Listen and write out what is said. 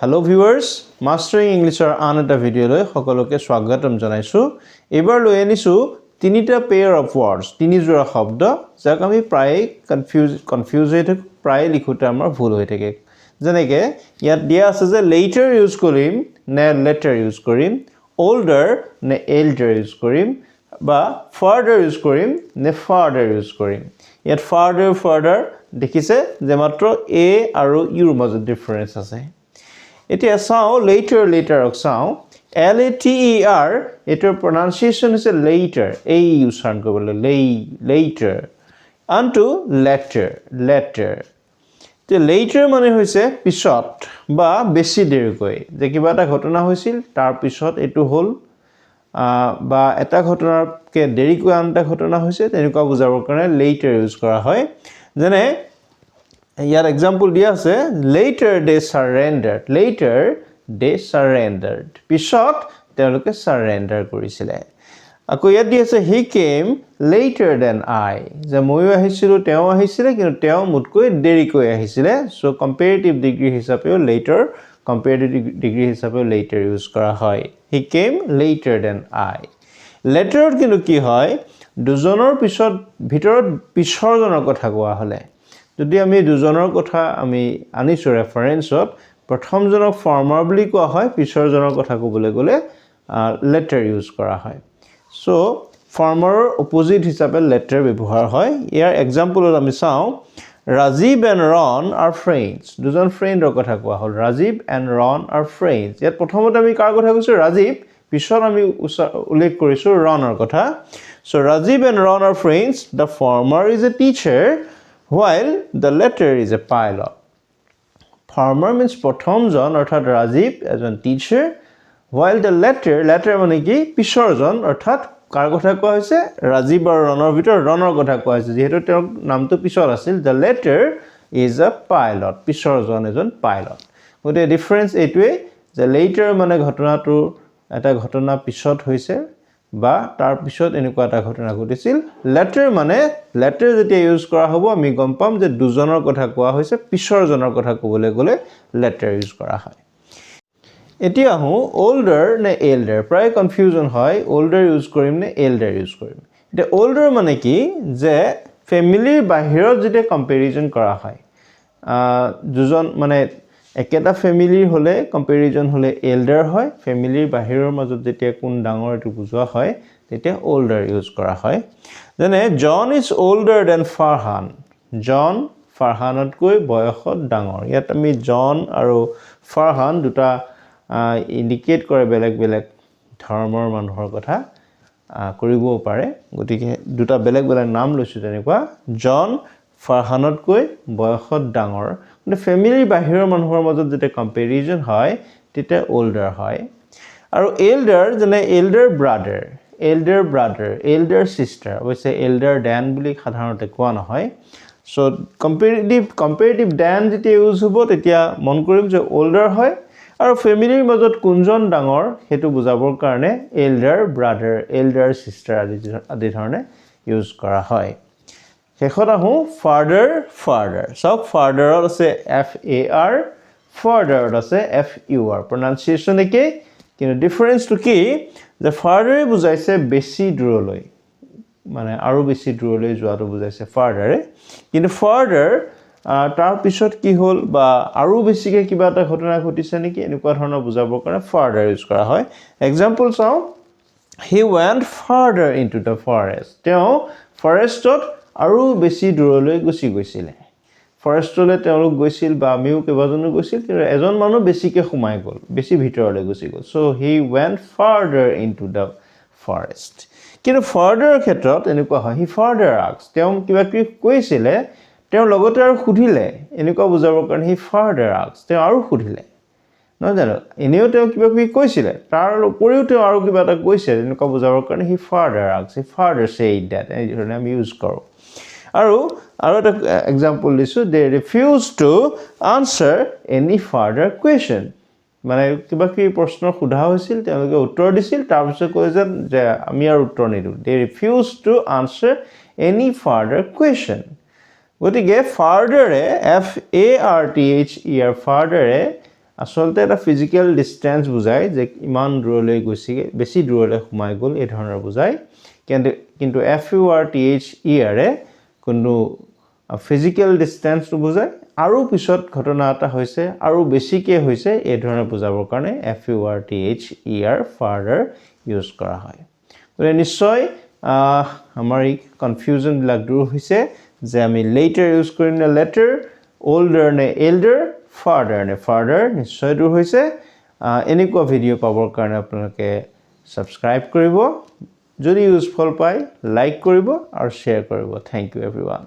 Hello viewers, Mastering English আন এটা ভিডিঅ'লৈ সকলোকে স্বাগতম জনাইছো। এবাৰ লৈ আনিছো তিনিটা পেয়াৰ অফ ওয়াৰ্ডছ, তিনিজোৰা শব্দ যাক আমি প্ৰায় কনফিউজ হৈ থাকো, প্ৰায় লিখোতে আমাৰ ভুল হৈ থাকে। যেনেকৈ ইয়াত দিয়া আছে যে later ইউজ কৰিম নে later ইউজ কৰিম, older নে elder ইউজ কৰিম বা further ইউজ কৰিম নে farther ইউজ কৰিম। ইয়াত further দেখিছে যে মাত্ৰ a আৰু uৰ মাজত ডিফাৰেন্স আছে। এতিয়া চাও later চাও later এটাৰ pronunciation is later এই উচ্চাৰণ কৰিবলৈ later আনটো later তে later মানে হৈছে পিছত বা বেছি দেৰিকৈ যে কিবা এটা ঘটনা হৈছিল তাৰ পিছত এটো হল বা এটা ঘটনাকে দেৰিকৈ আন এটা ঘটনা হৈছে তেনেকুৱা বুজাবৰ কাৰণে later ইউজ কৰা হয়। যেনে ইয়াৰ এক্সাম্পল দিয়া আছে later they surrendered পিছত তেওঁলোকে সাৰেন্ডাৰ কৰিছিলে। আকৌ ইয়াত দিয়া আছে he came later than I যে ময়ো আহিছিলো তেওঁ আহিছিলে কিন্তু তেওঁ মুতকৈ দেৰিকৈ আহিছিলে। সো কম্পাৰেটিভ ডিগ্ৰী হিচাপেও later ইউজ কৰা হয়। he came later than I later কিন্তু কি হয় দুজনৰ ভিতৰত পিছৰজনৰ কথা কোৱা হলে যদি আমি দুজনৰ কথা আমি আনিছো ৰেফাৰেন্সত প্ৰথমজনক ফৰ্মাৰ বুলি কোৱা হয় পিছৰজনৰ কথা ক'বলৈ গলে later ইউজ কৰা হয়। সো ফৰ্মাৰৰ অপোজিট হিচাপে later ব্যৱহাৰ হয়। ইয়াৰ এক্সাম্পলত আমি চাও Rajiv and Ron are friends দুজন ফ্ৰেণ্ডৰ কথা কোৱা হ'ল Rajiv and Ron are friends। ইয়াত প্ৰথমতে আমি কাৰ কথা কৈছো Rajiv পিছত আমি উল্লেখ কৰিছো Ronৰ কথা। So Rajiv and Ron are friends, the former is a teacher while the latter is a pilot. Farmer means প্ৰথমজন অৰ্থাৎ Rajiv এজন টিচাৰ while the latter মানে কি পিছৰজন অৰ্থাৎ কাৰ কথা কোৱা হৈছে Rajiv আৰু Ronৰ ভিতৰত Ronৰ কথা কোৱা হৈছে যিহেতু তেওঁৰ নামটো পিছৰ আছিল the latter is a pilot পিছৰজন এজন পাইলট। গতিকে ডিফাৰেন্স এইটোৱে যে later মানে ঘটনাটো এটা ঘটনা পিছত হৈছে বা তাৰ পিছত এনেকুৱা এটা ঘটনা ঘটিছিল। later মানে later যেতিয়া ইউজ কৰা হ'ব আমি গম পাম যে দুজনৰ কথা কোৱা হৈছে পিছৰজনৰ কথা ক'বলৈ গলে later ইউজ কৰা হয়। এতিয়া হও older নে elder প্ৰায় কনফিউজন হয় older ইউজ কৰিম নে elder ইউজ কৰিম। এতিয়া older মানে কি যে ফ্যামিলিৰ বাহিৰত যেতিয়া কম্পেৰিজন কৰা হয় দুজন মানে একেটা ফ্যামিলিৰ হলে কম্পেৰিজন হলে elder হয় ফ্যামিলিৰ বাহিৰৰ মাজত যেতিয়া কোন ডাঙৰ এটো বুজোৱা হয় তেতিয়া older ইউজ কৰা হয়। যেনে John is older than Farhan John ফাৰহানতকৈ বয়সত ডাঙৰ। ইয়াত আমি John আৰু Farhan দুটা ইন্ডিকেট কৰে বেলেগ ধৰ্মৰ মানুহৰ কথা কৰিবও পাৰে গতিকে দুটা বেলেগ নাম লৈছো তেনেকুৱা John ফাৰহানতকৈ বয়সত ডাঙৰ। মানে ফ্যামিলিৰ বাহিৰৰ মানুহৰ মাজত যেতিয়া কম্পেৰিজন হয় তেতিয়া older হয়। আৰু elder যেনে elder brother elder sister অৱশ্যে elder than বুলি সাধাৰণতে কোৱা নহয়। সো কম্পাৰেটিভ than যেতিয়া ইউজ হ'ব তেতিয়া মন কৰিম যে older হয় আৰু ফ্যামিলিৰ মাজত কোনজন ডাঙৰ হেতু বুজাবৰ কাৰণে elder brother elder sister আদি ধৰণে ইউজ কৰা হয়। শেষত আহো farther সব farther আছে FAR further আছে FUR pronunciation একে কিন্তু ডিফাৰেন্সটো কি যে farther বুজাইছে বেছি দূৰলৈ মানে আৰু বেছি দূৰলৈ যোৱাটো বুজাইছে farther কিন্তু further তাৰ পিছত কি হল বা আৰু বেছিকে কিবা এটা ঘটনা ঘটিছে নেকি এনেকুৱা ধৰণৰ বুজাবৰ কাৰণে farther ইউজ কৰা হয়। এক্সাম্পল চাও he went farther into the forest তেওঁ ফৰেষ্টত আৰু বেছি দূৰলৈ গুচি গৈছিলে। ফৰেষ্টলৈ তেওঁলোক গৈছিল বা আমিও কেইবাজনো গৈছিল কিন্তু এজন মানুহ বেছিকে সোমাই গল বেছি ভিতৰলৈ গুচি গল। so he went farther into the forest কিন্তু farther ক্ষেত্ৰত এনেকুৱা হয় he further asked তেওঁ কিবা কি কৈছিলে তেওঁ লগতে আৰু সুধিলে এনেকুৱা বুজাবৰ কাৰণে he further asked তেওঁ আৰু সুধিলে নহয় জানো এনেও তেওঁ কিবা কি কৈছিলে তাৰ উপৰিও তেওঁ আৰু কিবা এটা কৈছে এনেকুৱা বুজাবৰ কাৰণে he further asked he further said that এই ধৰণে আমি ইউজ কৰো। আৰু এটা এক্সাম্পল দিছো they refused to answer any further question মানে কিবা কি প্ৰশ্ন সোধা হৈছিল তেওঁলোকে উত্তৰ দিছিল তাৰ পিছত কৈছে যে আমি আৰু উত্তৰ নিদিও they refused to answer any further question। গতিকে further FARTHER further আচলতে এটা ফিজিক্যাল ডিস্টেন্স বুজায় যে ইমান দূৰলৈ গৈছে বেছি দূৰলৈ সোমাই গ'ল এই ধৰণৰ বুজায় কিন্তু FURTHER কোনো ফিজিক্যাল ডিস্টেন্সটো বুজায় আৰু পিছত ঘটনা এটা হৈছে আৰু বেছিকৈ হৈছে এই ধৰণে বুজাবৰ কাৰণে FURTHER ফাৰ্দাৰ ইউজ কৰা হয় গতিকে নিশ্চয় আমাৰ এই কনফিউজনবিলাক দূৰ হৈছে যে আমি লেটাৰ ইউজ কৰিম নে লেটাৰ older নে elder farther নে farther নিশ্চয় দূৰ হৈছে এনেকুৱা ভিডিঅ' পাবৰ কাৰণে আপোনালোকে সাবস্ক্ৰাইব কৰিব যদি ইউজফুল পায় লাইক কৰিব আৰু শ্বেয়াৰ কৰিব থ্যাংক ইউ এভৰিৱান